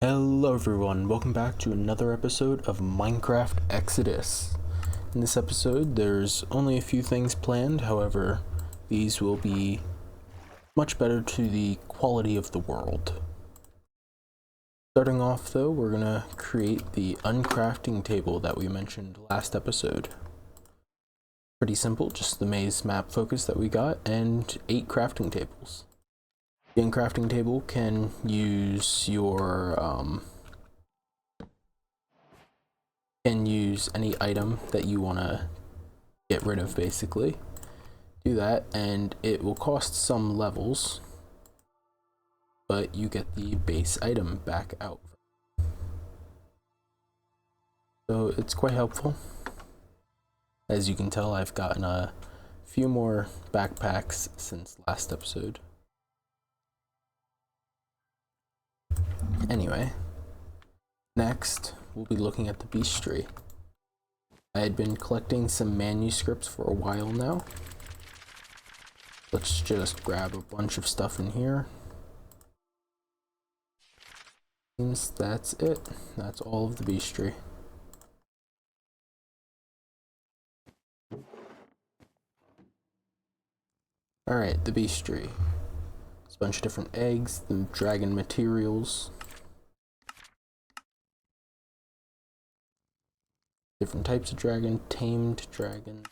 Hello everyone, welcome back to another episode of Minecraft Exodus. In this episode, there's only a few things planned, however, these will be much better to the quality of the world. Starting off though, we're gonna create the uncrafting table that we mentioned last episode. Pretty simple, just the maze map focus that we got, and 8 crafting tables. The uncrafting table can use any item that you want to get rid of, basically. Do that and it will cost some levels, but you get the base item back out. So it's quite helpful. As you can tell, I've gotten a few more backpacks since last episode. Anyway, next we'll be looking at the beast tree. I had been collecting some manuscripts for a while now. Let's just grab a bunch of stuff in here. Seems that's it. That's all of the beast tree. Alright, the beast tree. It's a bunch of different eggs, the dragon materials, different types of dragon, tamed dragon.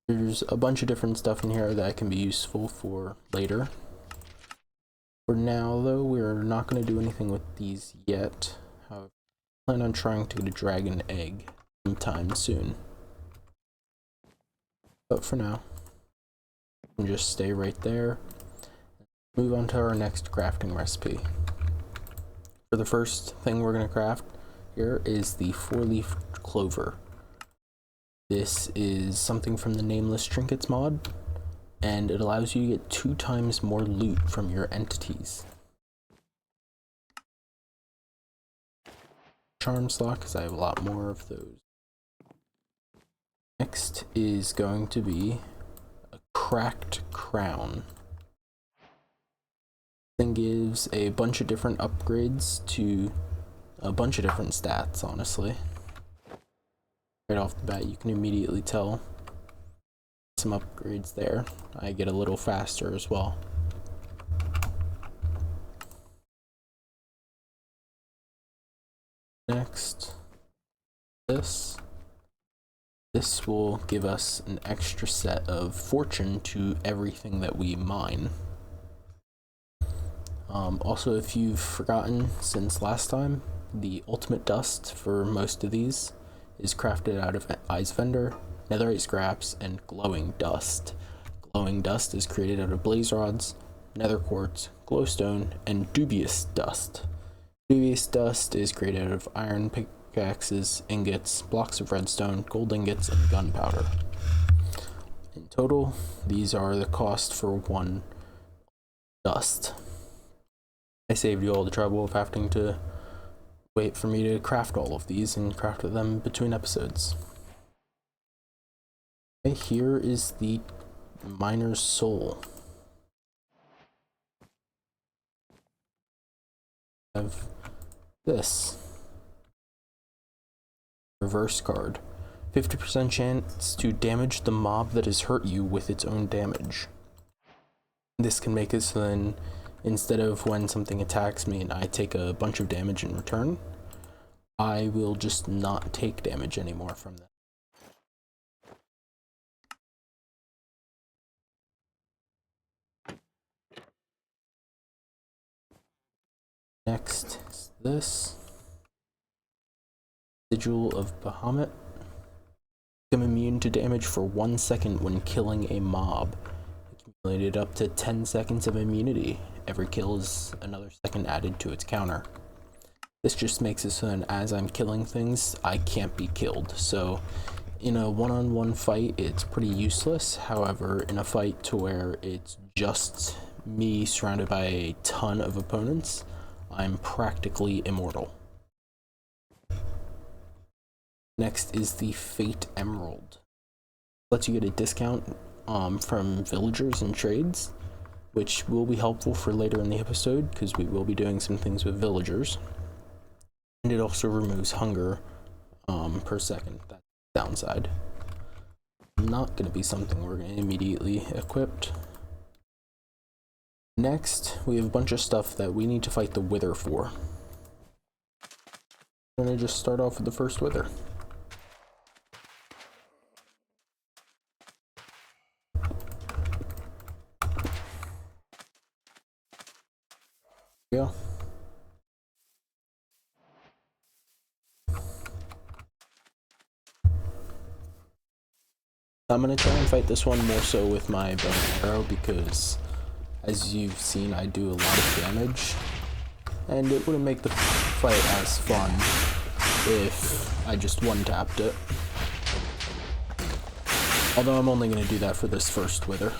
There's a bunch of different stuff in here that can be useful for later. For now though, we're not going to do anything with these yet. However, I plan on trying to get a dragon egg sometime soon. But for now, we can just stay right there. Move on to our next crafting recipe. For the first thing we're going to craft here is the 4-leaf clover. This is something from the Nameless Trinkets mod, and it allows you to get 2 times more loot from your entities. Charm slot, because I have a lot more of those. Next is going to be a cracked crown. Thing gives a bunch of different upgrades to a bunch of different stats, honestly. Right off the bat, you can immediately tell some upgrades there. I get a little faster as well. Next, this will give us an extra set of fortune to everything that we mine. Also, if you've forgotten since last time, the ultimate dust for most of these is crafted out of Ice Vendor, netherite scraps, and glowing dust. Glowing dust is created out of blaze rods, nether quartz, glowstone, and dubious dust. Dubious dust is created out of iron pickaxes, ingots, blocks of redstone, gold ingots, and gunpowder. In total, these are the cost for 1 dust. I saved you all the trouble of having to wait for me to craft all of these and craft them between episodes. Okay, here is the miner's soul. I have this reverse card. 50% chance to damage the mob that has hurt you with its own damage. This can make it so then, instead of when something attacks me and I take a bunch of damage in return, I will just not take damage anymore from that. Next is this. Sigil of Bahamut. Become immune to damage for 1 second when killing a mob. Accumulated up to 10 seconds of immunity. Every kill is another second added to its counter. This just makes it so that as I'm killing things, I can't be killed. So in a one-on-one fight, it's pretty useless. However, in a fight to where it's just me surrounded by a ton of opponents, I'm practically immortal. Next is the Fate Emerald. Lets you get a discount from villagers and trades. which will be helpful for later in the episode because we will be doing some things with villagers. And it also removes hunger per second. That's the downside. Not going to be something we're going to immediately equip. Next, we have a bunch of stuff that we need to fight the Wither for. I'm going to just start off with the first Wither. There we go. I'm going to try and fight this one more so with my bow and arrow because, as you've seen, I do a lot of damage, and it wouldn't make the fight as fun if I just one-tapped it. Although I'm only going to do that for this first Wither.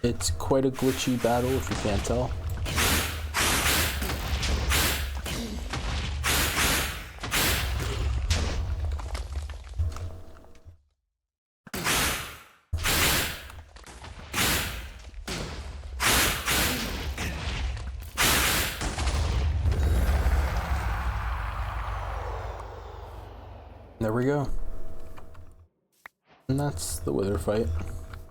It's quite a glitchy battle if you can't tell. There we go. And that's the Wither fight.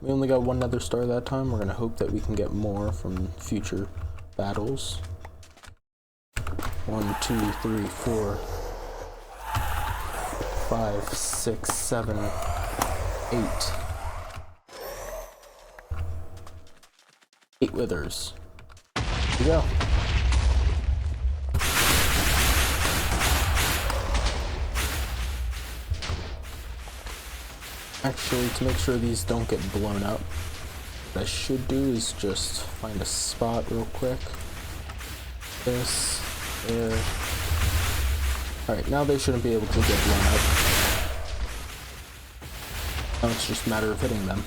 We only got one nether star that time. We're gonna hope that we can get more from future battles. 1, 2, 3, 4, 5, 6, 7, 8. 8 withers. Here we go. Actually, to make sure these don't get blown up, what I should do is just find a spot real quick. This, there. Alright, now they shouldn't be able to get blown up. Now it's just a matter of hitting them.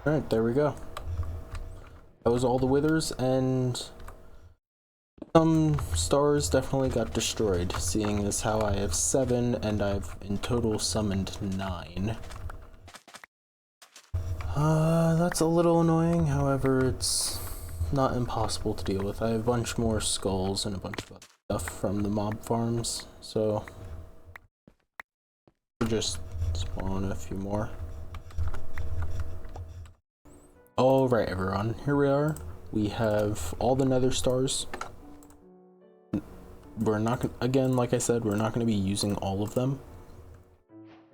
Alright, there we go. That was all the withers, and some stars definitely got destroyed, seeing as how I have 7 and I've in total summoned 9. That's a little annoying, however, it's not impossible to deal with. I have a bunch more skulls and a bunch of other stuff from the mob farms, so we'll just spawn a few more. Alright everyone, here we are. We have all the nether stars. We're not gonna, again, like I said, we're not going to be using all of them.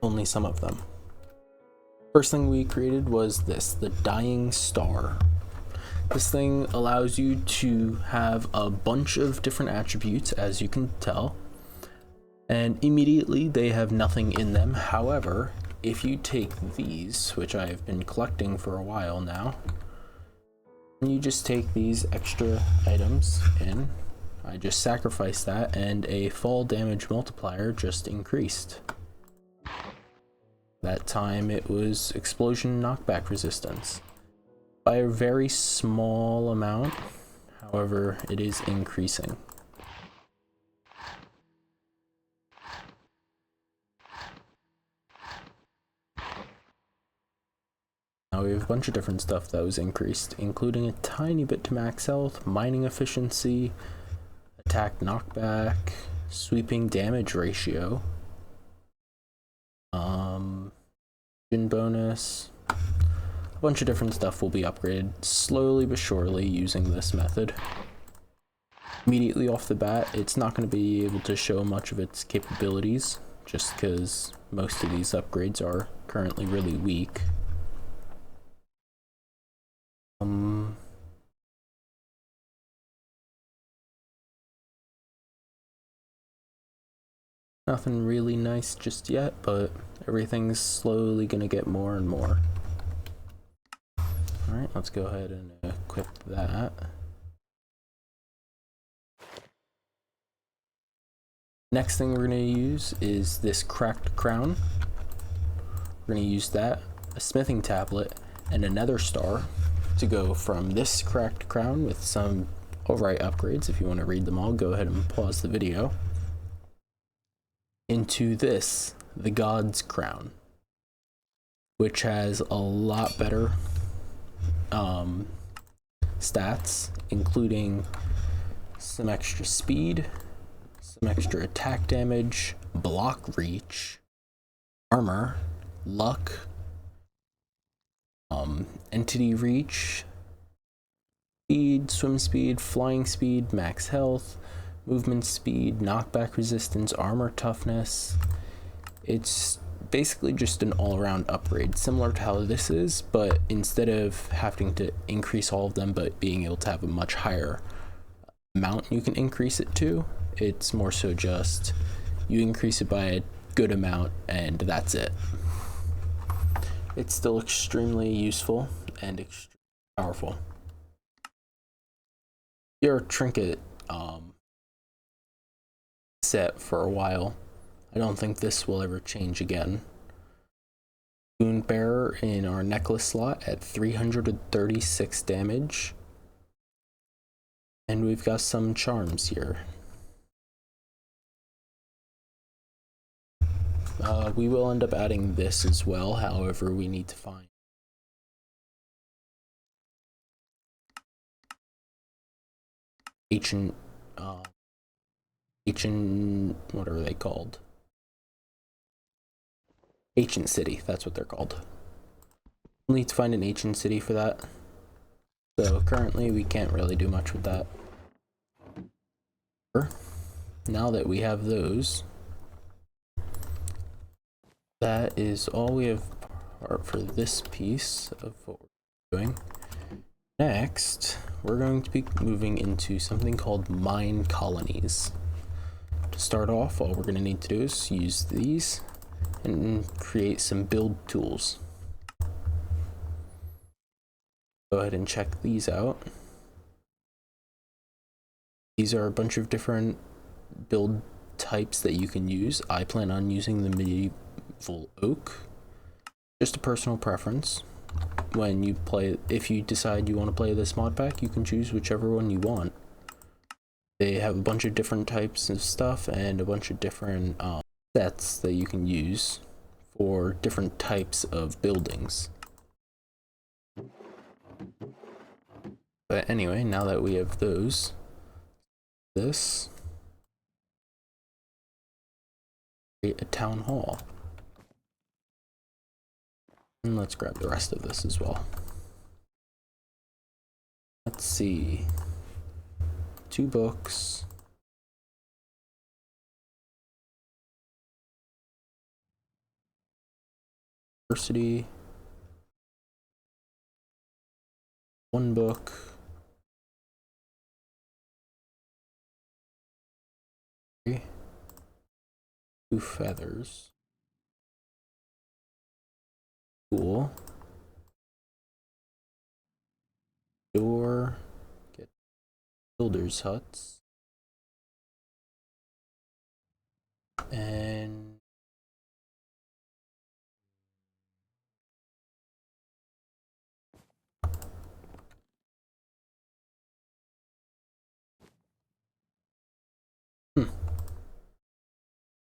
Only some of them. First thing we created was this, the dying star. This thing allows you to have a bunch of different attributes, as you can tell. And immediately they have nothing in them. However, if you take these, which I've been collecting for a while now, and you just take these extra items in, I just sacrificed that, and a fall damage multiplier just increased. that time it was explosion knockback resistance. By a very small amount, however, it is increasing. Now we have a bunch of different stuff that was increased, including a tiny bit to max health, mining efficiency, attack knockback, sweeping damage ratio, bonus. A bunch of different stuff will be upgraded slowly but surely using this method. Immediately off the bat, it's not going to be able to show much of its capabilities, just because most of these upgrades are currently really weak. Nothing really nice just yet, but everything's slowly gonna get more and more. Alright, let's go ahead and equip that. Next thing we're gonna use is this cracked crown. We're gonna use that, a smithing tablet, and a nether star to go from this cracked crown with some alright upgrades. If you want to read them all, go ahead and pause the video. Into this, the God's Crown, which has a lot better stats, including some extra speed, some extra attack damage, block reach, armor, luck, entity reach, speed, swim speed, flying speed, max health, movement speed, knockback resistance, armor toughness. It's basically just an all-around upgrade, similar to how this is, but instead of having to increase all of them but being able to have a much higher amount you can increase it to, it's more so just you increase it by a good amount and that's it. It's still extremely useful and extremely powerful. Your trinket set for a while. I don't think this will ever change again. Wound Bearer in our necklace slot at 336 damage. And we've got some charms here. We will end up adding this as well, however we need to find ancient, what are they called? Ancient City, that's what they're called. We'll need to find an ancient city for that. So currently we can't really do much with that. Now that we have those, that is all we have for this piece of what we're doing. Next, we're going to be moving into something called mine colonies. To start off, all we're going to need to do is use these and create some build tools. Go ahead and check these out. These are a bunch of different build types that you can use. I plan on using the medieval oak. Just a personal preference. When you play, if you decide you want to play this mod pack, you can choose whichever one you want. They have a bunch of different types of stuff and a bunch of different sets that you can use for different types of buildings. But anyway, now that we have those, this, create a town hall. And let's grab the rest of this as well. Let's see. 2 books. University. 1 book. 2 feathers. Cool. Door. Get builders' huts. And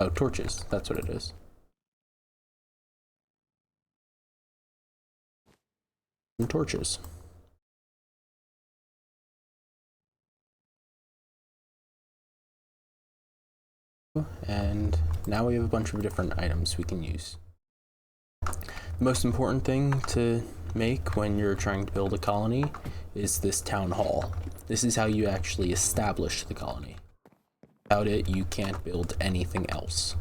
Oh, torches. That's what it is. And torches. And now we have a bunch of different items we can use. The most important thing to make when you're trying to build a colony is this town hall. This is how you actually establish the colony. Without it, you can't build anything else.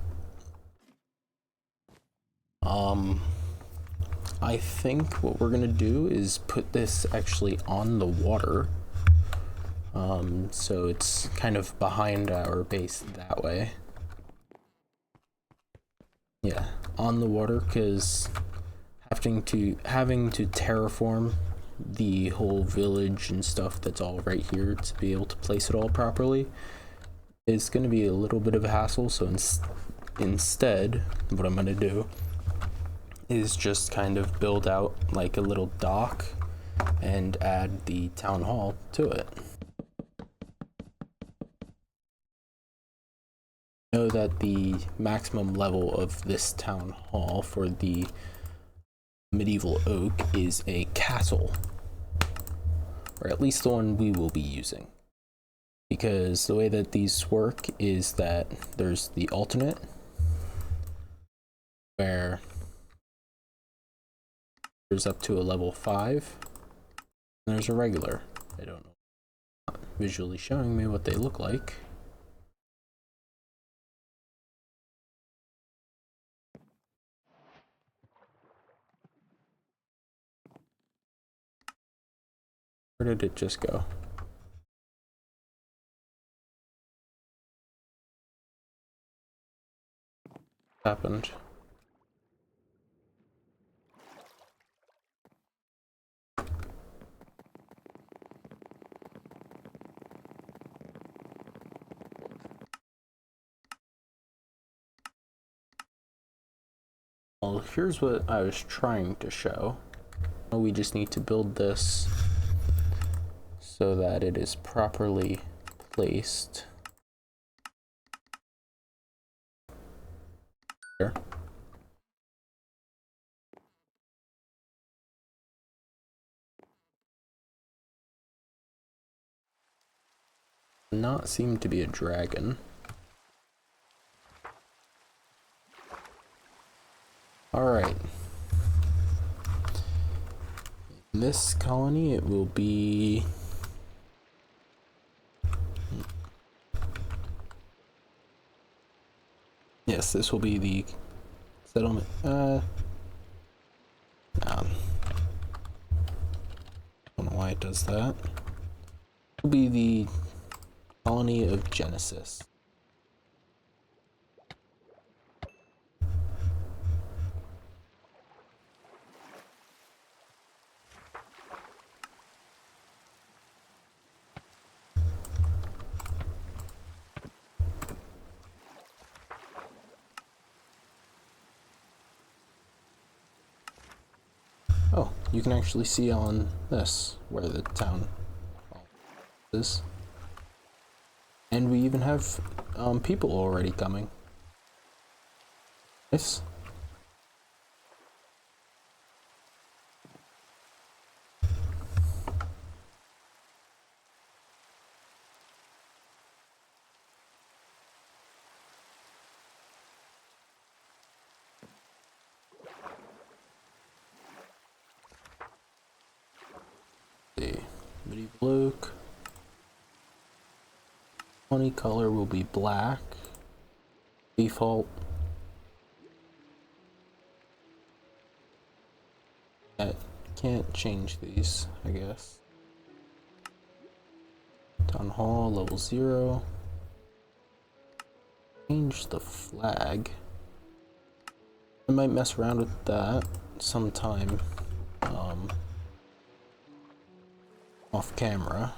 I think what we're gonna do is put this actually on the water. So it's kind of behind our base that way. Yeah, on the water, because having to terraform the whole village and stuff that's all right here to be able to place it all properly is going to be a little bit of a hassle. So instead, what I'm going to do is just kind of build out like a little dock and add the town hall to it. Know that the maximum level of this town hall for the medieval oak is a castle, or at least the one we will be using, because the way that these work is that there's the alternate where there's up to a level 5 and there's a regular. I don't know, not visually showing me what they look like. Where did it just go? What happened? Well, here's what I was trying to show. We just need to build this so that it is properly placed. There. Not seem to be a dragon. Alright. In this colony, it will be... Yes, this will be the settlement. I don't know why it does that. It will be the colony of Genesis. Oh, you can actually see on this where the town is. And we even have people already coming. Nice. The medieval oak. Money color will be black. Default. Can't change these, I guess. Town hall level 0. Change the flag. I might mess around with that sometime off camera.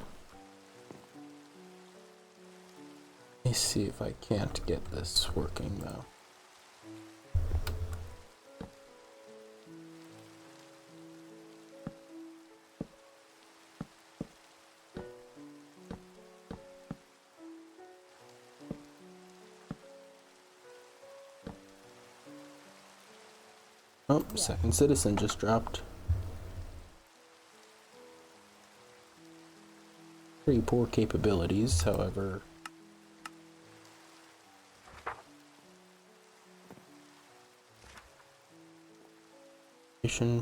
Let me see if I can't get this working though. Oh, second citizen just dropped. Pretty poor capabilities, however.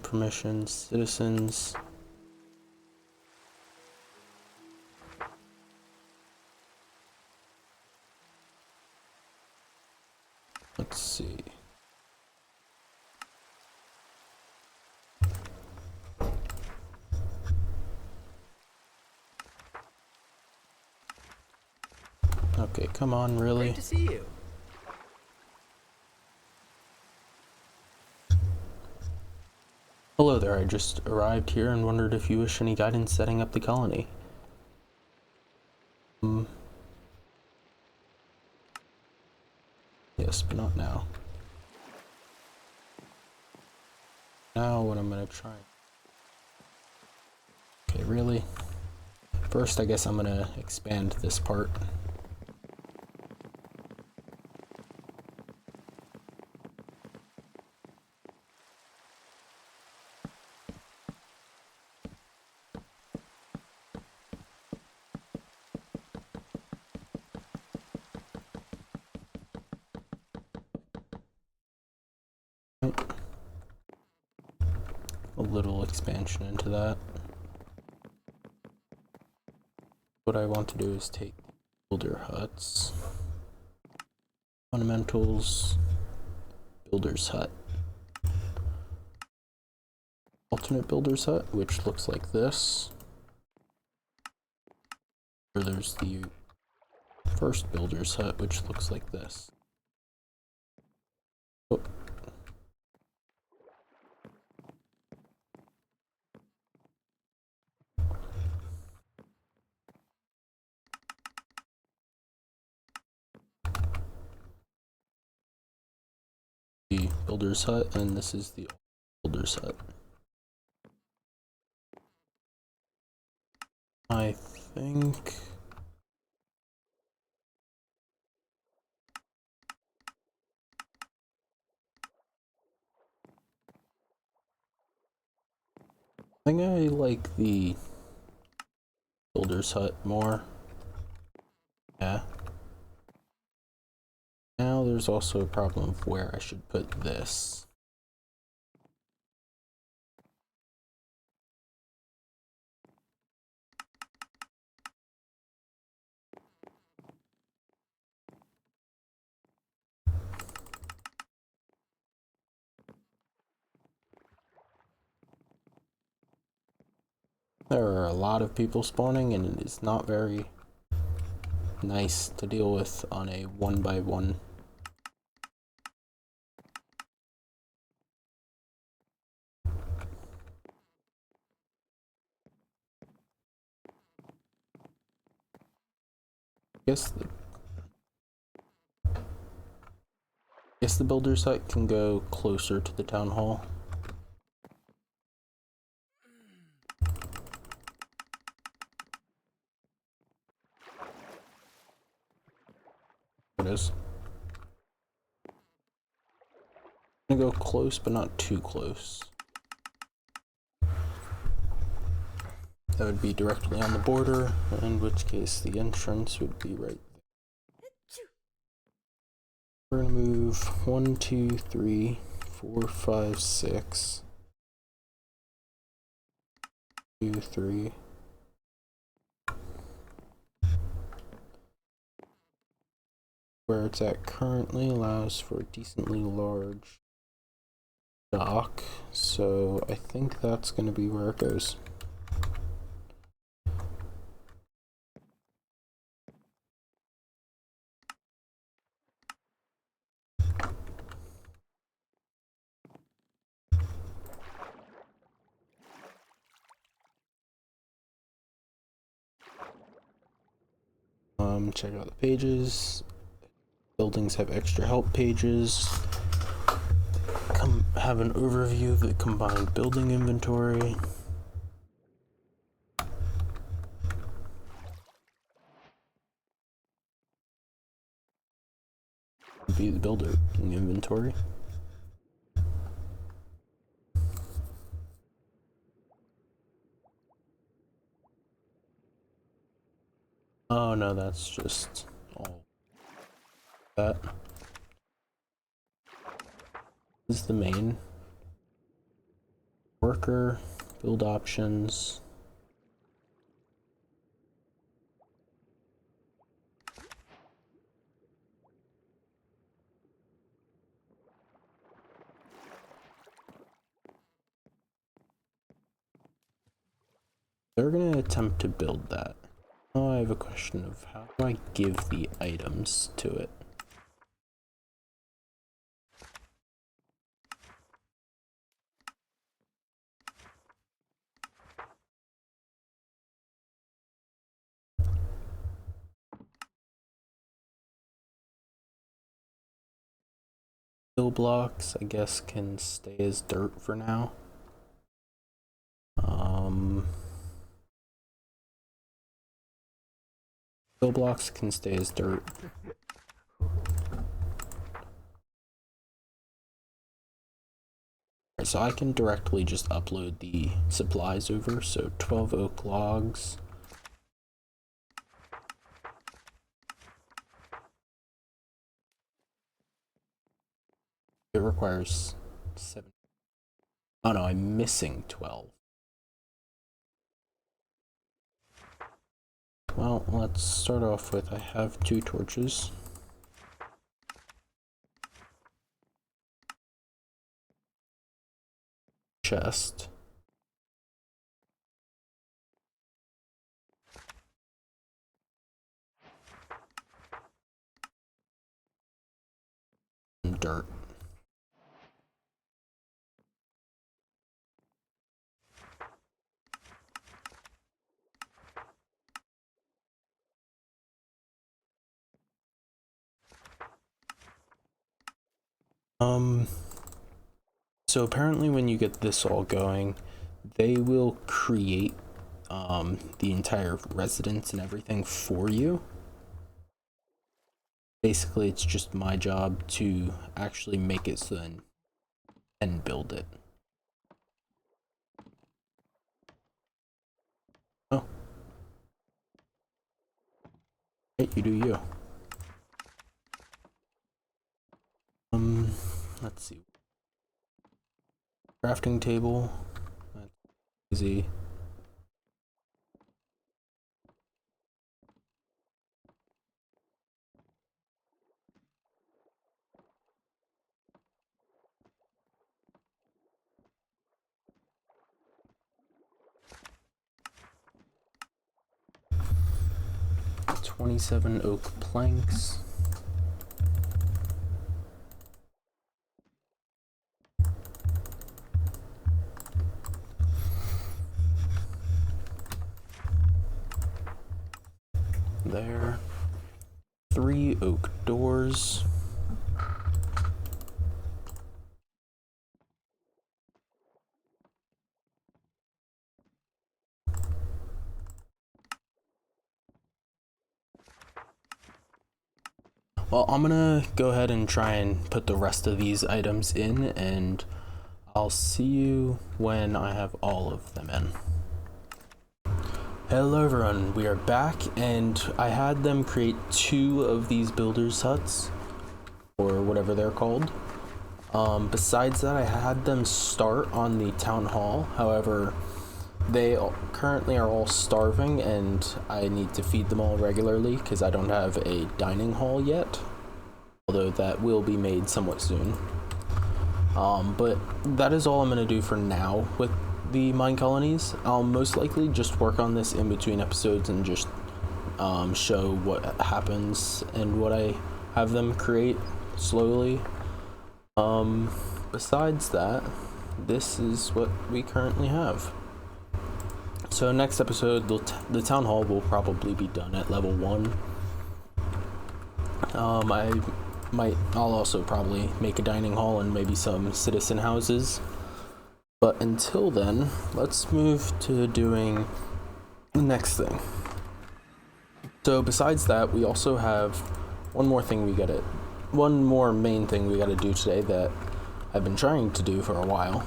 Permissions, citizens. Let's see. Okay, come on, really? Great to see you. Hello there, I just arrived here and wondered if you wish any guidance setting up the colony. Yes, but not now. Now what I'm gonna try. Okay, really? First, I guess I'm gonna expand this part. A little expansion into that. What I want to do is take builder huts, fundamentals, builder's hut, alternate builder's hut, which looks like this. Or there's the first builder's hut, which looks like this. Oh. The builder's hut, and this is the builder's hut. I think I like the builder's hut more. Yeah. Now there's also a problem of where I should put this. There are a lot of people spawning, and it is not very nice to deal with on a one-by-one. Guess the builder's hut can go closer to the town hall. It is. I'm gonna go close, but not too close. That would be directly on the border, in which case the entrance would be right there. We're gonna move 1, 2, 3, 4, 5, 6. 2, 3. Where it's at currently allows for a decently large dock, so I think that's gonna be where it goes. Check out the pages. Buildings have extra help pages. Have an overview of the combined building inventory. Be the builder inventory. Oh no, that's just all that. This is the main worker, build options. They're gonna attempt to build that. Now I have a question of how do I give the items to it? Fill blocks, I guess, can stay as dirt for now. Fill blocks can stay as dirt. Alright, so I can directly just upload the supplies over. So 12 oak logs. It requires 7. Oh no, I'm missing 12. Well, let's start off with I have 2 torches. Chest. And dirt. So apparently when you get this all going, they will create the entire residence and everything for you. Basically, it's just my job to actually make it so then and build it. Oh. Hey, you do you. Let's see. Crafting table. That's easy. "27 oak planks. There. 3 oak doors. Well, I'm gonna go ahead and try and put the rest of these items in, and I'll see you when I have all of them in. Hello everyone, we are back, and I had them create 2 of these builders huts, or whatever they're called. Besides that, I had them start on the town hall. However, they currently are all starving, and I need to feed them all regularly because I don't have a dining hall yet, although that will be made somewhat soon. But that is all I'm going to do for now with the mine colonies. I'll most likely just work on this in between episodes and just show what happens and what I have them create slowly. Besides that, this is what we currently have. So next episode, the town hall will probably be done at level 1. I'll also probably make a dining hall and maybe some citizen houses. But until then, let's move to doing the next thing. So besides that, we also have one more main thing we gotta do today that I've been trying to do for a while.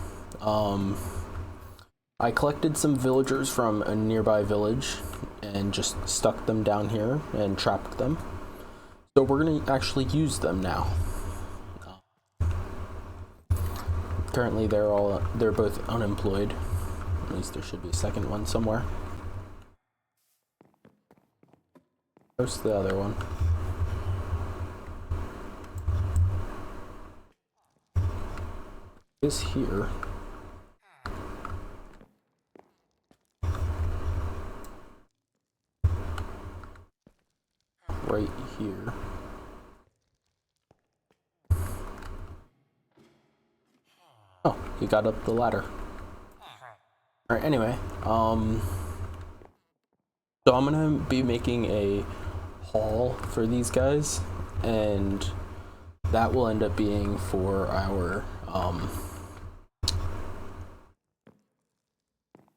I collected some villagers from a nearby village and just stuck them down here and trapped them. So we're gonna actually use them now. Currently they're both unemployed. At least there should be a second one somewhere. Where's the other one? Is here. Right here. Oh, he got up the ladder. Alright, anyway, so I'm gonna be making a haul for these guys, and that will end up being for our,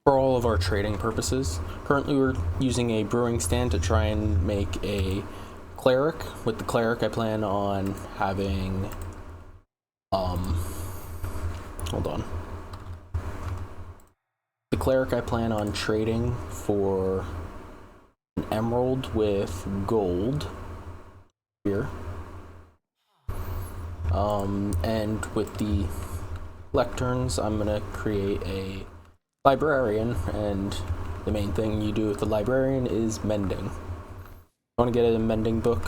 for all of our trading purposes. Currently we're using a brewing stand to try and make a cleric. With the cleric I plan on having, hold on. The cleric I plan on trading for an emerald with gold here. And with the lecterns, I'm gonna create a librarian, and the main thing you do with the librarian is mending. I want to get a mending book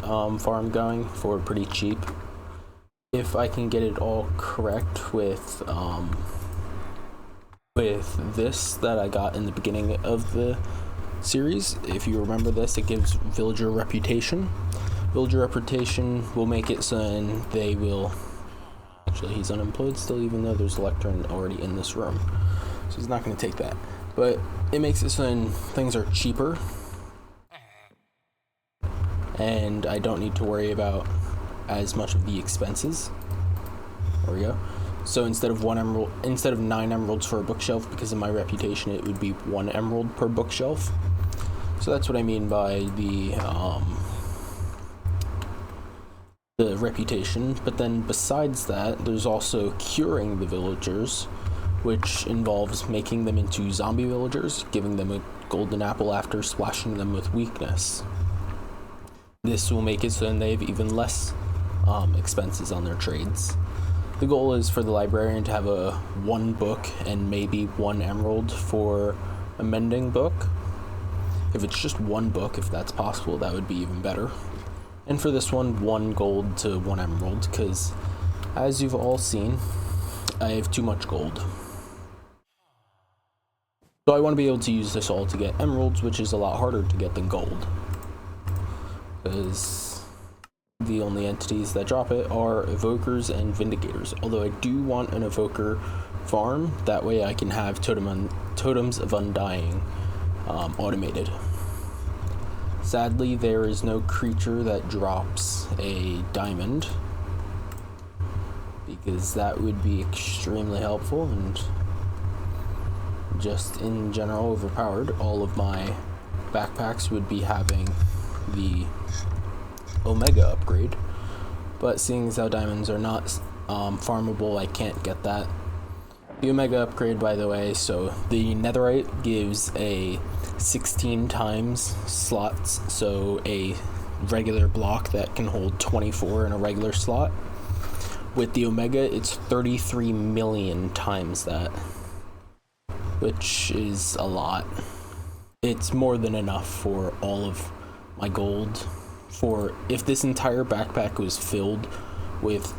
farm going for pretty cheap. If I can get it all correct with this that I got in the beginning of the series, if you remember this, it gives villager reputation. Villager reputation will make it so they will... Actually, he's unemployed still, even though there's a lectern already in this room. So he's not going to take that. But it makes it so things are cheaper. And I don't need to worry about as much of the expenses. There we go. So instead of 9 emeralds for a bookshelf, because of my reputation, it would be 1 emerald per bookshelf. So that's what I mean by the reputation. But then besides that, there's also curing the villagers, which involves making them into zombie villagers, giving them a golden apple after splashing them with weakness. This will make it so they have even less expenses on their trades. The goal is for the librarian to have 1 book and maybe 1 emerald for a mending book. If it's just 1 book, if that's possible, that would be even better. And for this one, 1 gold to 1 emerald, because as you've all seen, I have too much gold. So I want to be able to use this all to get emeralds, which is a lot harder to get than gold, because the only entities that drop it are evokers and vindicators. Although I do want an evoker farm, that way I can have totems of undying automated. Sadly, there is no creature that drops a diamond, because that would be extremely helpful and just in general overpowered. All of my backpacks would be having the Omega upgrade, but seeing as how diamonds are not farmable, I can't get that. The Omega upgrade, by the way, so the netherite gives a 16 times slots, so a regular block that can hold 24 in a regular slot. With the Omega, it's 33 million times that, which is a lot. It's more than enough for all of my gold. For if this entire backpack was filled with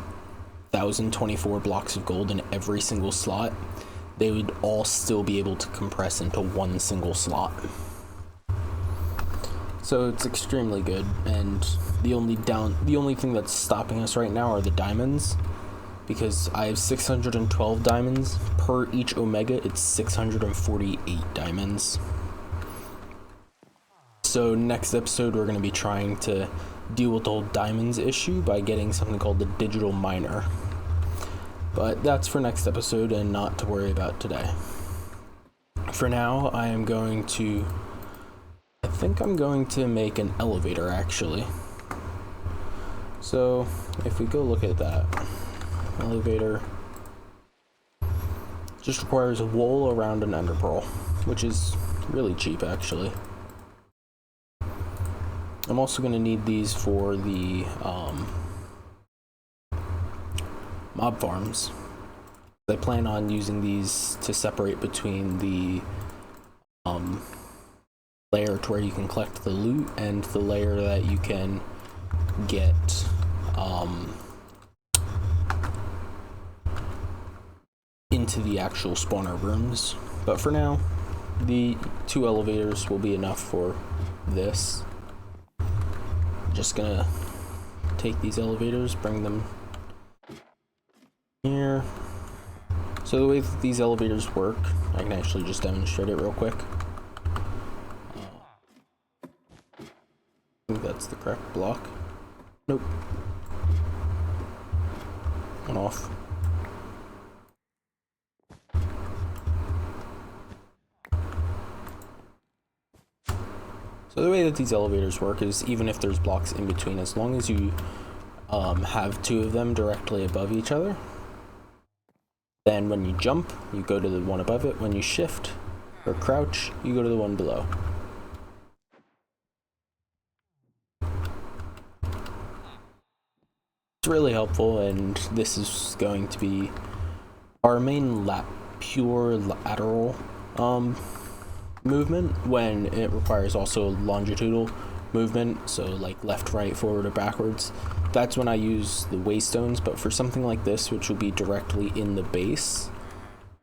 1,024 blocks of gold in every single slot, they would all still be able to compress into 1 single slot. So it's extremely good, and the only thing that's stopping us right now are the diamonds, because I have 612 diamonds. Per each Omega, it's 648 diamonds. So next episode, we're going to be trying to deal with the whole diamonds issue by getting something called the digital miner. But that's for next episode and not to worry about today. For now, I think I'm going to make an elevator, actually. So if we go look at that, elevator just requires a wool around an ender pearl, which is really cheap, actually. I'm also going to need these for the mob farms. I plan on using these to separate between the layer to where you can collect the loot and the layer that you can get into the actual spawner rooms. But for now, the 2 elevators will be enough for this. Just gonna take these elevators, bring them here. So the way that these elevators work, I can actually just demonstrate it real quick. I think that's the correct block. Nope. One off. So the way that these elevators work is even if there's blocks in between, as long as you have 2 of them directly above each other, then when you jump, you go to the one above it. When you shift or crouch, you go to the one below. It's really helpful, and this is going to be our main pure lateral movement when it requires also longitudinal movement, so like left, right, forward, or backwards. That's when I use the waystones, but for something like this, which will be directly in the base,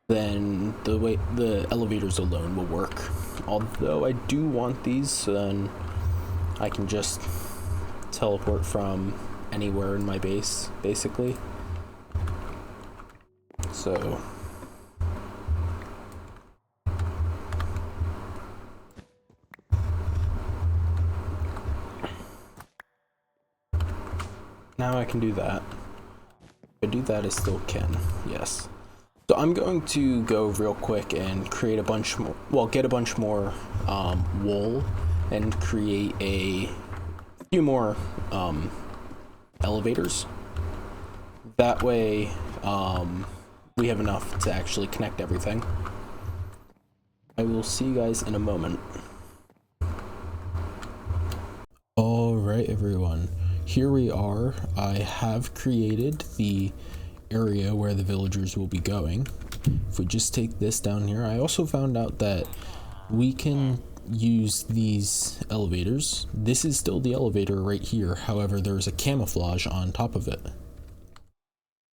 then the elevators alone will work. Although I do want these, so then I can just teleport from anywhere in my base, basically. So now I can do that. If I do that, I still can, yes. So I'm going to go real quick and create a bunch more, well, get a bunch more wool and create a few more elevators. That way we have enough to actually connect everything. I will see you guys in a moment. Alright everyone, here we are. I have created the area where the villagers will be going. If we just take this down here, I also found out that we can use these elevators. This is still the elevator right here, however there's a camouflage on top of it.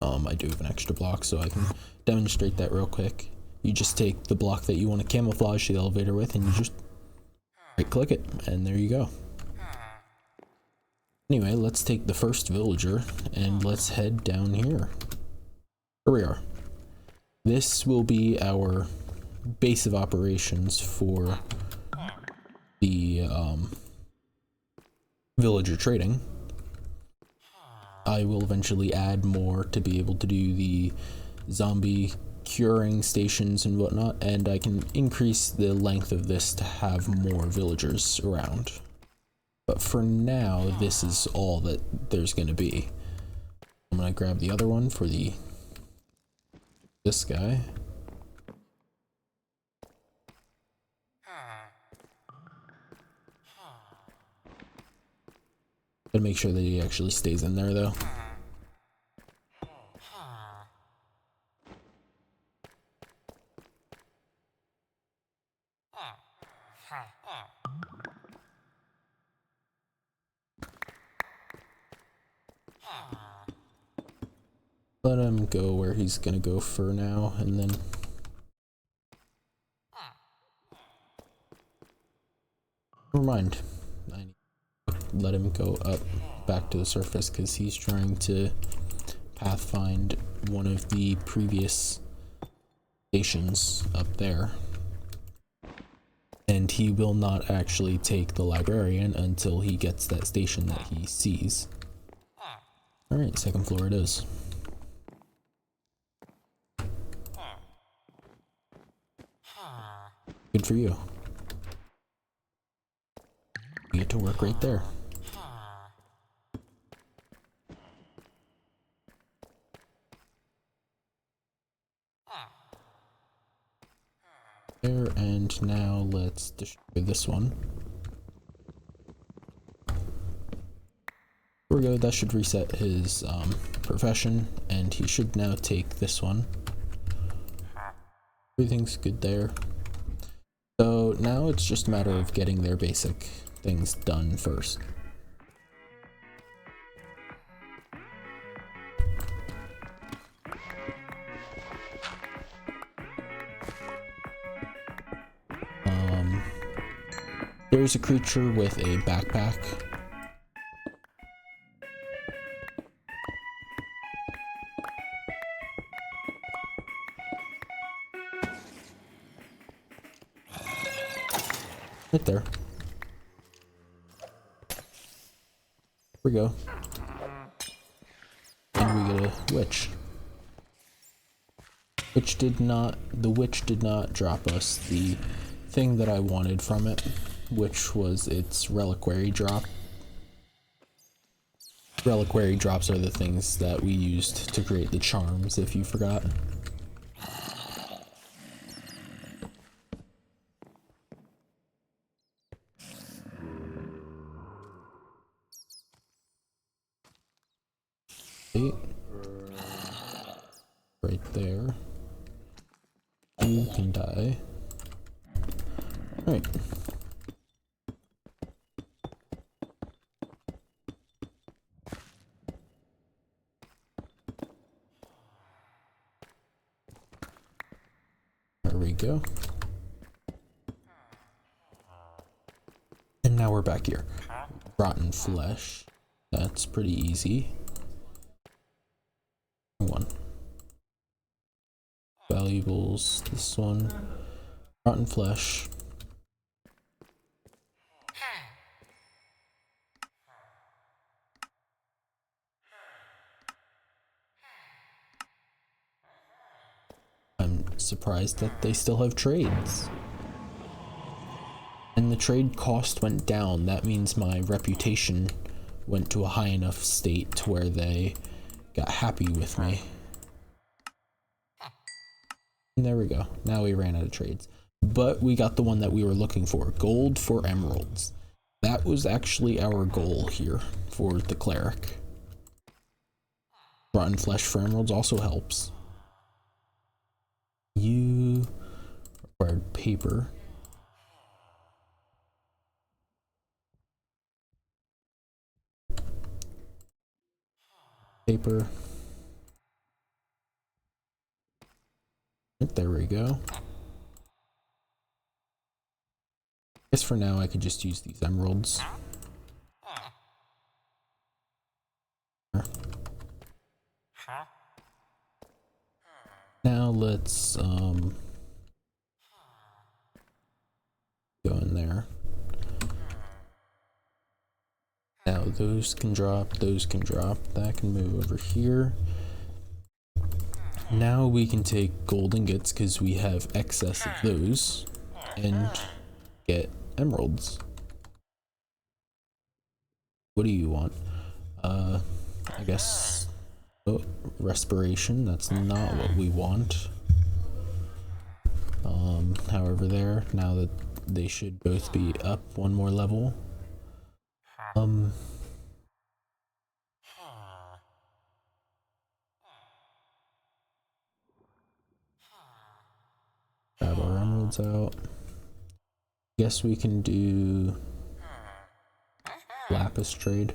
I do have an extra block, so I can demonstrate that real quick. You just take the block that you want to camouflage the elevator with and you just right click it, and there you go. Anyway, let's take the first villager and let's head down here. Here we are. This will be our base of operations for the villager trading. I will eventually add more to be able to do the zombie curing stations and whatnot, and I can increase the length of this to have more villagers around. But for now, this is all that there's going to be. I'm going to grab the other one for this guy. Gotta make sure that he actually stays in there though. Let him go where he's gonna go for now, and then never mind. I need to let him go up back to the surface because he's trying to pathfind one of the previous stations up there. And he will not actually take the librarian until he gets that station that he sees. Alright, second floor it is. Good for you. You get to work right there. There, and now let's destroy this one. There we go, that should reset his profession, and he should now take this one. Everything's good there. So now it's just a matter of getting their basic things done first. There's a creature with a backpack. Right there. Here we go. And we get a witch. The witch did not drop us the thing that I wanted from it, which was its reliquary drop. Reliquary drops are the things that we used to create the charms, if you forgot. Right there. You can die. Alright. There we go. And now we're back here. Rotten flesh. That's pretty easy. One. Valuables. This one. Rotten flesh. I'm surprised that they still have trades. And the trade cost went down. That means my reputation went to a high enough state to where they got happy with me. And there we go. Now we ran out of trades. But we got the one that we were looking for. Gold for emeralds. That was actually our goal here for the cleric. Rotten flesh for emeralds also helps. You required paper. Paper. There we go. I guess for now I could just use these emeralds. Now let's go in there. Now those can drop, that can move over here. Now we can take gold ingots because we have excess of those and get emeralds. What do you want? I guess respiration, that's not what we want. However there, now that they should both be up one more level. Grab our emeralds out. Guess we can do lapis trade.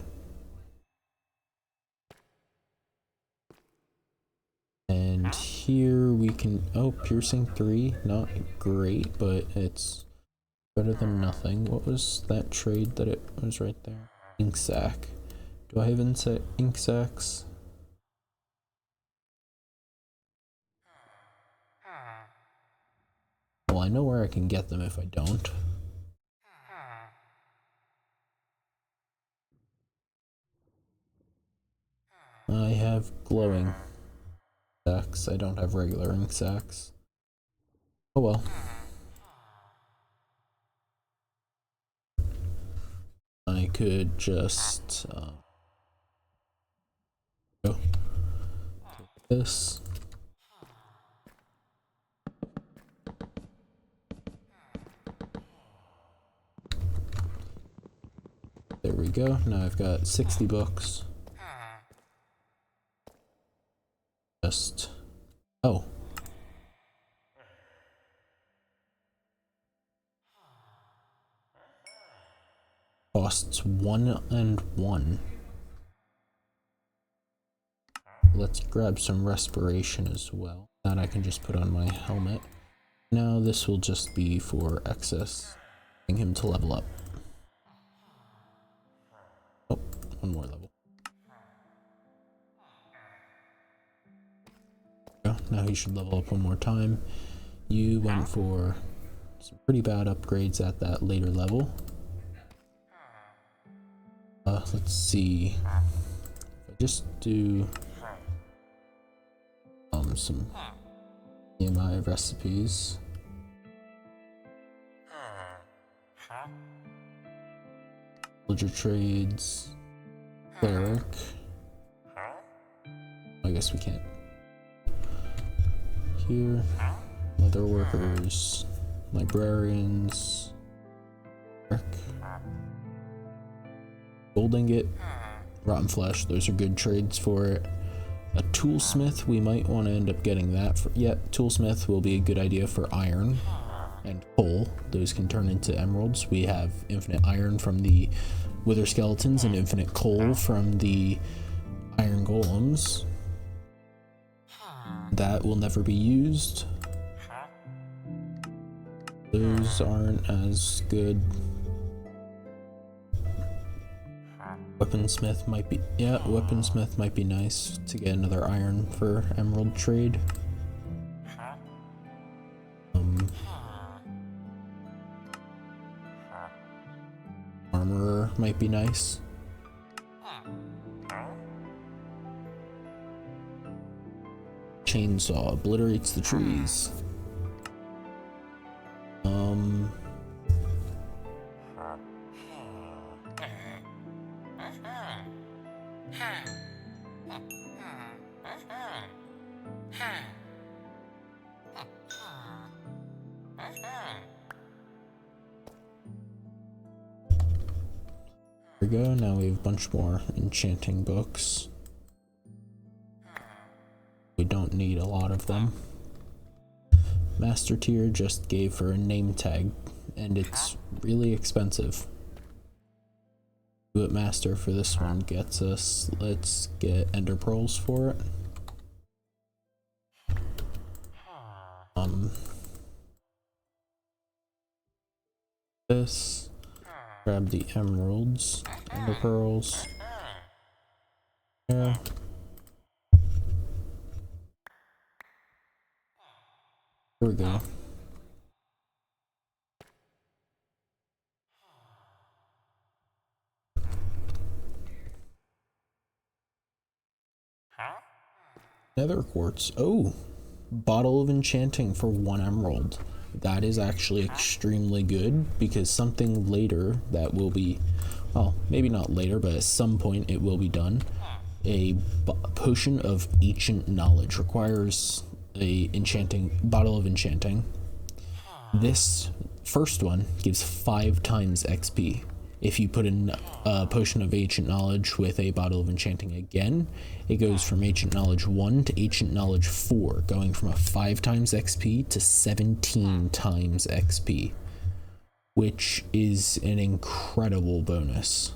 And here we can, oh, piercing 3, not great, but it's better than nothing. What was that trade that it was right there? Ink sac. Do I have ink sacs? Well, I know where I can get them if I don't. I have glowing sacs. I don't have regular ink sacs. Oh well. I could just go take this. There we go. Now I've got 60 books. just... Oh. Costs 1 and 1. Let's grab some respiration as well. That I can just put on my helmet. Now this will just be for excess. Getting him to level up. Oh, one more level. Now he should level up one more time. You went for some pretty bad upgrades at that later level. Let's see. If I just do some EMI recipes. Villager trades. Cleric. I guess we can't. Here. Leather workers. Librarians. Gold ingot. Rotten flesh. Those are good trades for it. A toolsmith, we might want to end up getting that for, toolsmith will be a good idea for iron and coal. Those can turn into emeralds. We have infinite iron from the wither skeletons and infinite coal from the iron golems. That will never be used. Those aren't as good. Weaponsmith might be, weaponsmith might be nice to get another iron for emerald trade. Armorer might be nice. Chainsaw obliterates the trees. There we go, now we have a bunch more enchanting books. We don't need a lot of them. Master tier just gave her a name tag, and it's really expensive. Do it master for this one gets us, let's get ender pearls for it. This. Grab the emeralds, ender pearls. There. There we go. Nether quartz. Oh, bottle of enchanting for 1 emerald. That is actually extremely good because something later that will be, well, maybe not later, but at some point it will be done. A potion of ancient knowledge requires a bottle of enchanting. This first one gives 5 times XP. If you put in a potion of ancient knowledge with a bottle of enchanting again, it goes from ancient knowledge 1 to ancient knowledge 4, going from a 5 times XP to 17 times XP, which is an incredible bonus.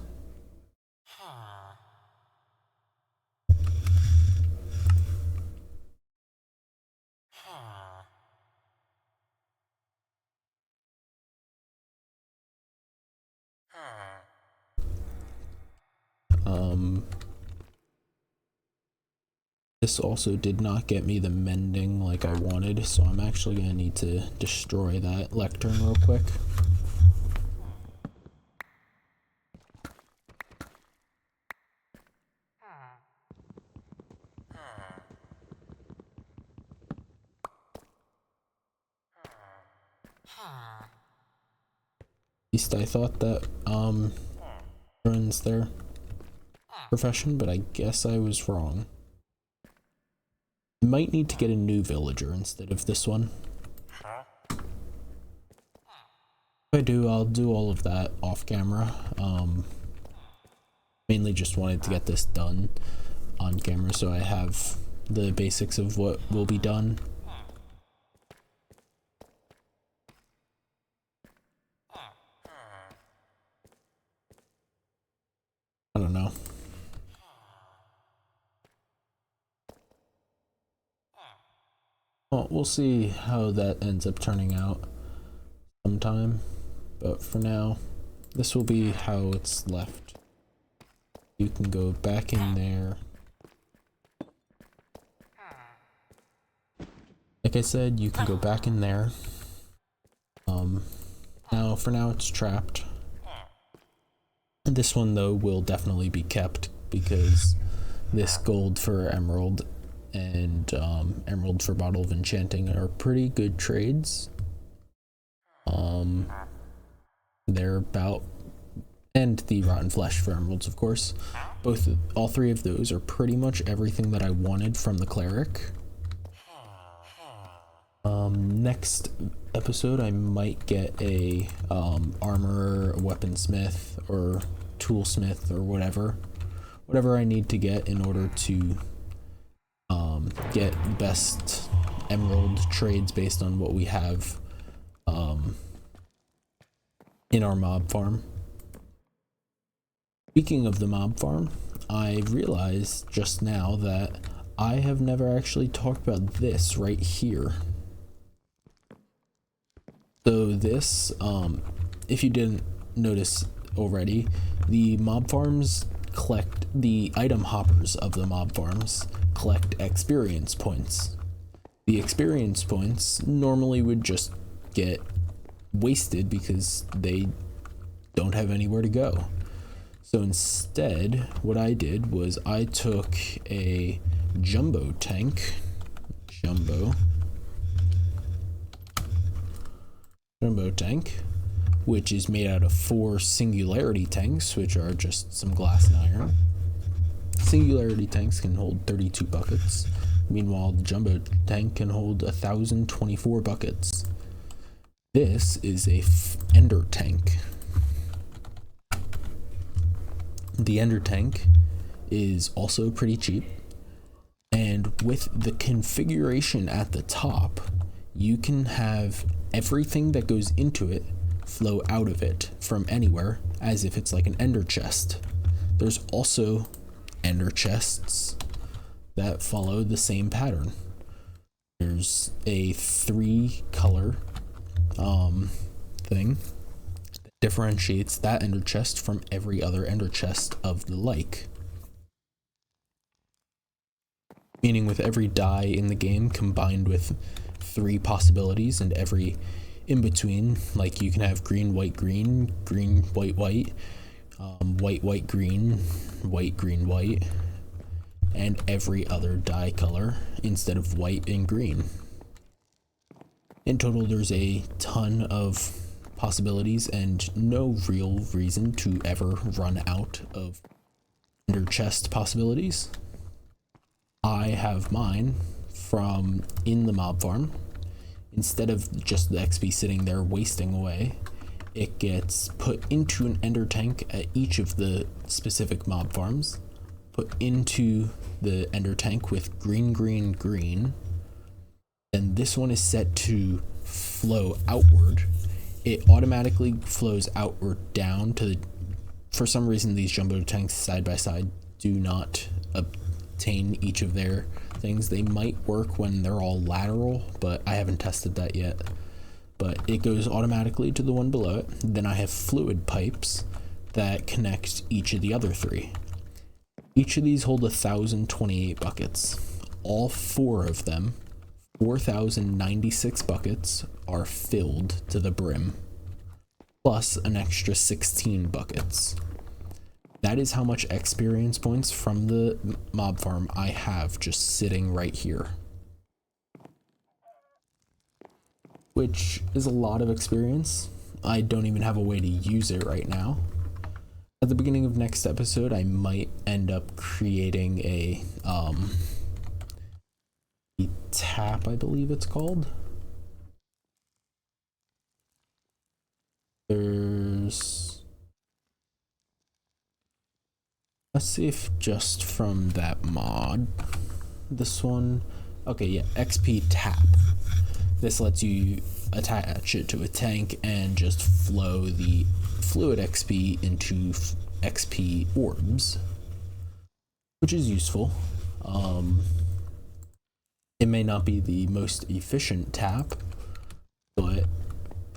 This also did not get me the mending like I wanted, so I'm actually gonna need to destroy that lectern real quick. At least I thought that ruins their profession, but I guess I was wrong. I might need to get a new villager instead of this one. If I do, I'll do all of that off camera. Mainly just wanted to get this done on camera so I have the basics of what will be done. I don't know. Well, we'll see how that ends up turning out sometime, but for now, this will be how it's left. You can go back in there. Like I said, you can go back in there. Now, for now, it's trapped. This one, though, will definitely be kept because this gold for emerald and emerald for bottle of enchanting are pretty good trades. They're about, and the rotten flesh for emeralds, of course. All three of those are pretty much everything that I wanted from the cleric. Next episode I might get a armor, a weaponsmith, or toolsmith, or whatever I need to get in order to get best emerald trades based on what we have in our mob farm. Speaking of the mob farm, I realized just now that I have never actually talked about this right here. So this, if you didn't notice already, the mob farms collect, the item hoppers of the mob farms collect experience points. The experience points normally would just get wasted because they don't have anywhere to go. So instead, what I did was I took a jumbo tank, which is made out of 4 singularity tanks, which are just some glass and iron. Singularity tanks can hold 32 buckets. Meanwhile, the jumbo tank can hold 1,024 buckets. This is a ender tank. The ender tank is also pretty cheap, and with the configuration at the top, you can have everything that goes into it flow out of it from anywhere as if it's like an ender chest. There's also ender chests that follow the same pattern. There's a 3-color thing that differentiates that ender chest from every other ender chest of the like. Meaning with every die in the game combined with 3 possibilities, and every in between, like you can have green, white, green, green, white, white, white, white, green, white, green, white, and every other die color instead of white and green. In total, there's a ton of possibilities and no real reason to ever run out of ender chest possibilities. I have mine from in the mob farm. Instead of just the XP sitting there wasting away, it gets put into an ender tank at each of the specific mob farms, put into the ender tank with green, green, green. And this one is set to flow outward. It automatically flows outward down to the, for some reason these jumbo tanks side by side do not obtain each of their things. They might work when they're all lateral, but I haven't tested that yet. But it goes automatically to the one below it. Then I have fluid pipes that connect each of the other 3. Each of these hold 1,028 buckets. All 4 of them, 4,096 buckets, are filled to the brim, plus an extra 16 buckets. That is how much experience points from the mob farm I have just sitting right here. Which is a lot of experience. I don't even have a way to use it right now. At the beginning of next episode, I might end up creating a tap, I believe it's called. Let's see if just from that mod this one, okay, yeah, XP tap. This lets you attach it to a tank and just flow the fluid XP into XP orbs, which is useful. It may not be the most efficient tap, but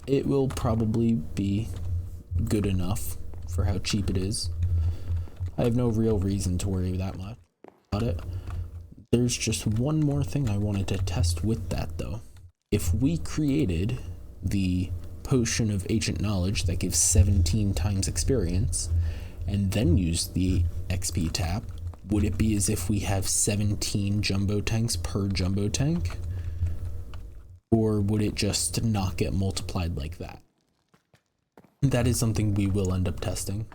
it will probably be good enough for how cheap it is. I have no real reason to worry that much about it. There's just one more thing I wanted to test with that though. If we created the potion of ancient knowledge that gives 17 times experience and then used the XP tap, would it be as if we have 17 jumbo tanks per jumbo tank? Or would it just not get multiplied like that? That is something we will end up testing.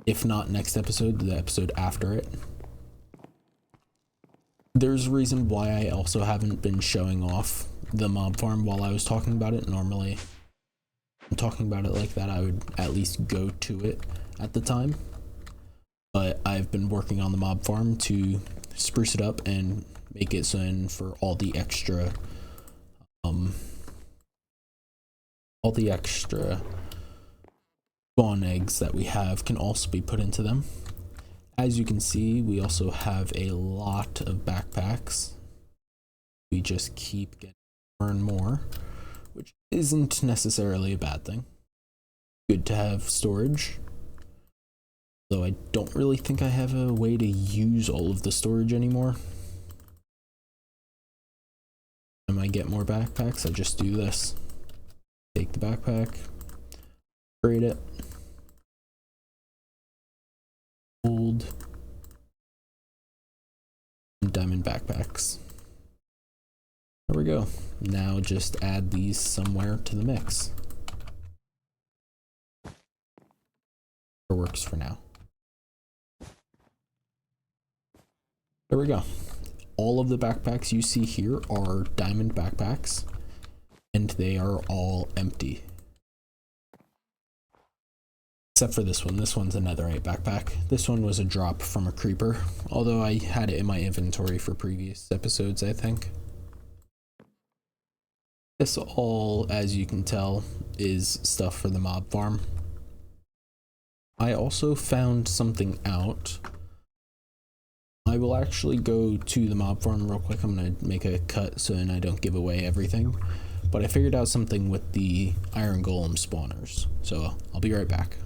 If not next episode, the episode after it. There's a reason why I also haven't been showing off the mob farm while I was talking about it. Normally, I'm talking about it like that, I would at least go to it at the time. But I've been working on the mob farm to spruce it up and make it so in for all the extra spawn eggs that we have can also be put into them. As you can see, we also have a lot of backpacks. We just keep getting more and more, which isn't necessarily a bad thing. Good to have storage, though I don't really think I have a way to use all of the storage anymore. When I get more backpacks, I just do this. Take the backpack, upgrade it, gold, and diamond backpacks. There we go. Now just add these somewhere to the mix. It works for now. There we go. All of the backpacks you see here are diamond backpacks, and they are all empty. Except for this one. This one's a netherite backpack. This one was a drop from a creeper, although I had it in my inventory for previous episodes, I think. This all, as you can tell, is stuff for the mob farm. I also found something out. I will actually go to the mob farm real quick. I'm going to make a cut so then I don't give away everything. But I figured out something with the iron golem spawners. So I'll be right back.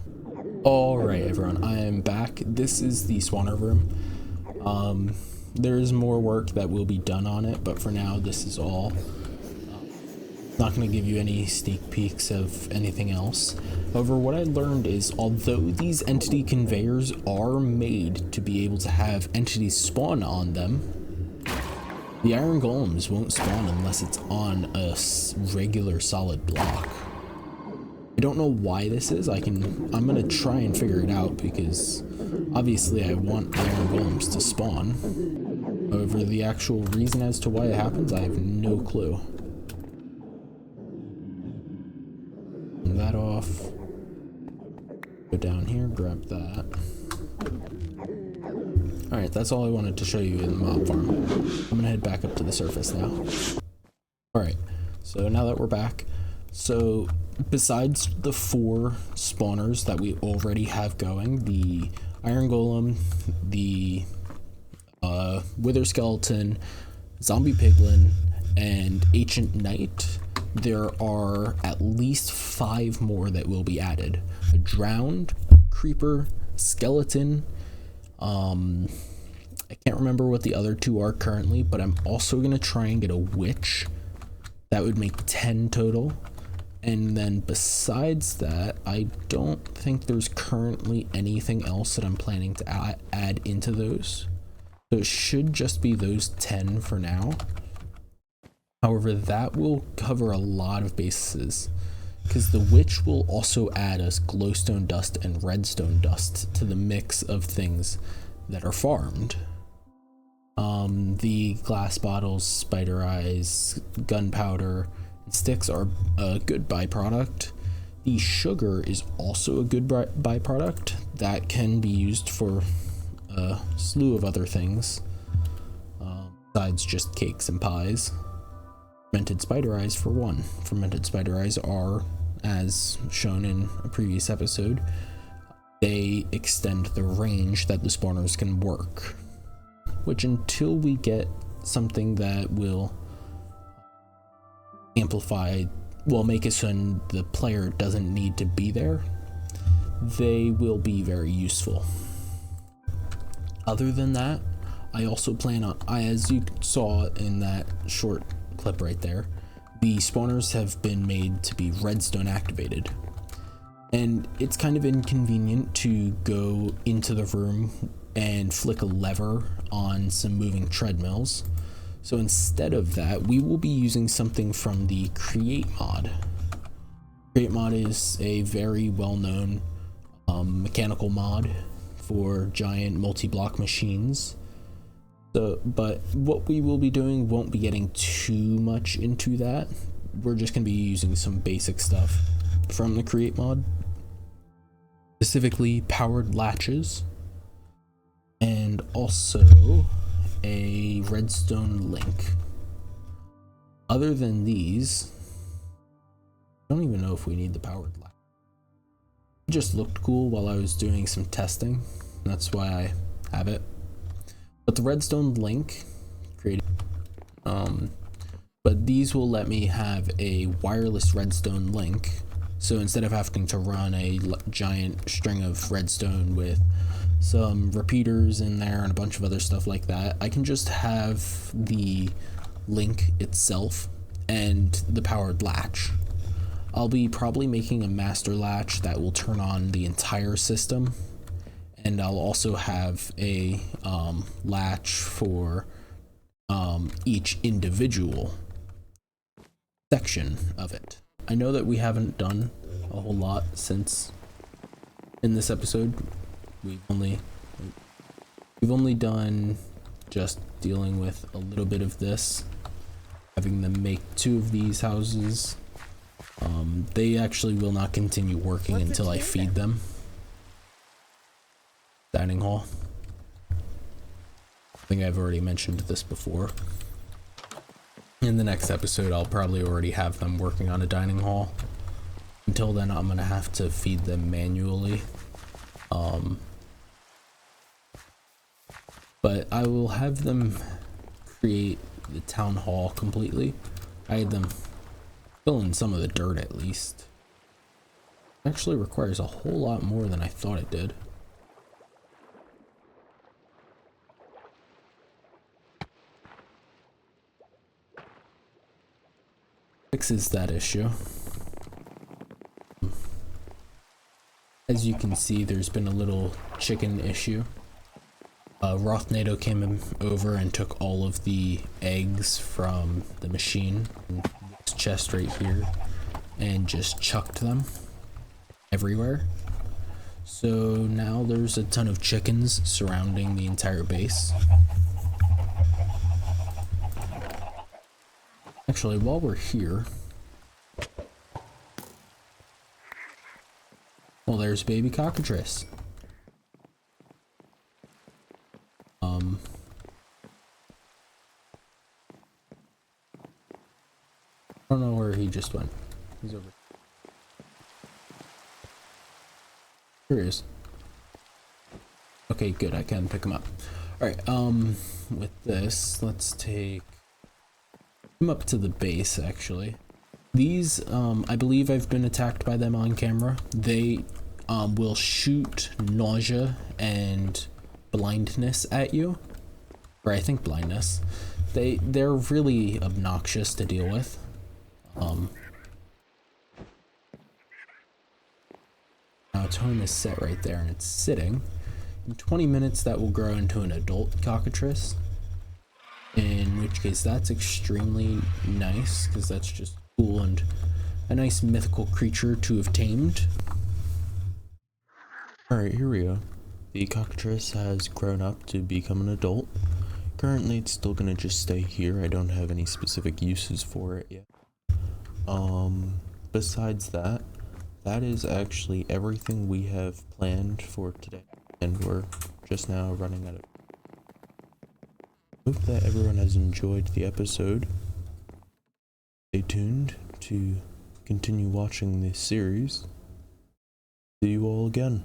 Alright everyone, I am back. This is the spawner room. There is more work that will be done on it, but for now this is all. Not going to give you any sneak peeks of anything else. However, what I learned is, although these entity conveyors are made to be able to have entities spawn on them, the iron golems won't spawn unless it's on a regular solid block. I don't know why this is. I'm going to try and figure it out because obviously I want iron golems to spawn. However, the actual reason as to why it happens, I have no clue. That off, go down here, grab that. Alright, that's all I wanted to show you in the mob farm. I'm gonna head back up to the surface now. Alright, so now that we're back, so besides the 4 spawners that we already have going, the iron golem, the wither skeleton, zombie piglin, and ancient knight, there are at least 5 more that will be added. A drowned, a creeper, skeleton, I can't remember what the other 2 are currently, but I'm also going to try and get a witch. That would make 10 total. And then besides that, I don't think there's currently anything else that I'm planning to add into those. So it should just be those 10 for now. However, that will cover a lot of bases, because the witch will also add us glowstone dust and redstone dust to the mix of things that are farmed. The glass bottles, spider eyes, gunpowder, and sticks are a good byproduct. The sugar is also a good byproduct that can be used for a slew of other things. besides just cakes and pies. Fermented spider eyes for one. Fermented spider eyes are, as shown in a previous episode, they extend the range that the spawners can work, which until we get something that will amplify, will make it so the player doesn't need to be there, they will be very useful. Other than that, I also plan on, as you saw in that short clip right there, the spawners have been made to be redstone activated. And it's kind of inconvenient to go into the room and flick a lever on some moving treadmills. So instead of that, we will be using something from the Create mod. Create mod is a very well-known mechanical mod for giant multi-block machines. So, but what we will be doing won't be getting too much into that. We're just going to be using some basic stuff from the Create mod, specifically powered latches, and also a redstone link. Other than these, I don't even know if we need the powered latch. It just looked cool while I was doing some testing. That's why I have it. But the redstone link created, but these will let me have a wireless redstone link. So instead of having to run a giant string of redstone with some repeaters in there and a bunch of other stuff like that, I can just have the link itself and the powered latch. I'll be probably making a master latch that will turn on the entire system, and I'll also have a latch for each individual section of it. I know that we haven't done a whole lot since in this episode. We've only done just dealing with a little bit of this, having them make 2 of these houses. They actually will not continue working until I feed them. Dining hall. I think I've already mentioned this before. In the next episode, I'll probably already have them working on a dining hall. Until then, I'm gonna have to feed them manually. But I will have them create the town hall completely. I had them fill in some of the dirt at least. It actually requires a whole lot more than I thought it did. Fixes that issue. As you can see, there's been a little chicken issue. Rothnado came over and took all of the eggs from the machine, in this chest right here, and just chucked them everywhere. So now there's a ton of chickens surrounding the entire base. Actually, while we're here, well, there's baby cockatrice. I don't know where he just went. He's over. Here he is. Okay, good. I can pick him up. All right. With this, let's take him up to the base. Actually, these, I believe I've been attacked by them on camera. They will shoot nausea and blindness at you, or I think blindness. They're really obnoxious to deal with. Now tone is set right there and it's sitting. In 20 minutes that will grow into an adult cockatrice, in which case that's extremely nice because that's just cool and a nice mythical creature to have tamed. Alright, here we go. The cockatrice has grown up to become an adult. Currently it's still gonna just stay here. I don't have any specific uses for it yet. Besides that, that is actually everything we have planned for today, and we're just now running out of. Hope that everyone has enjoyed the episode. Stay tuned to continue watching this series. See you all again.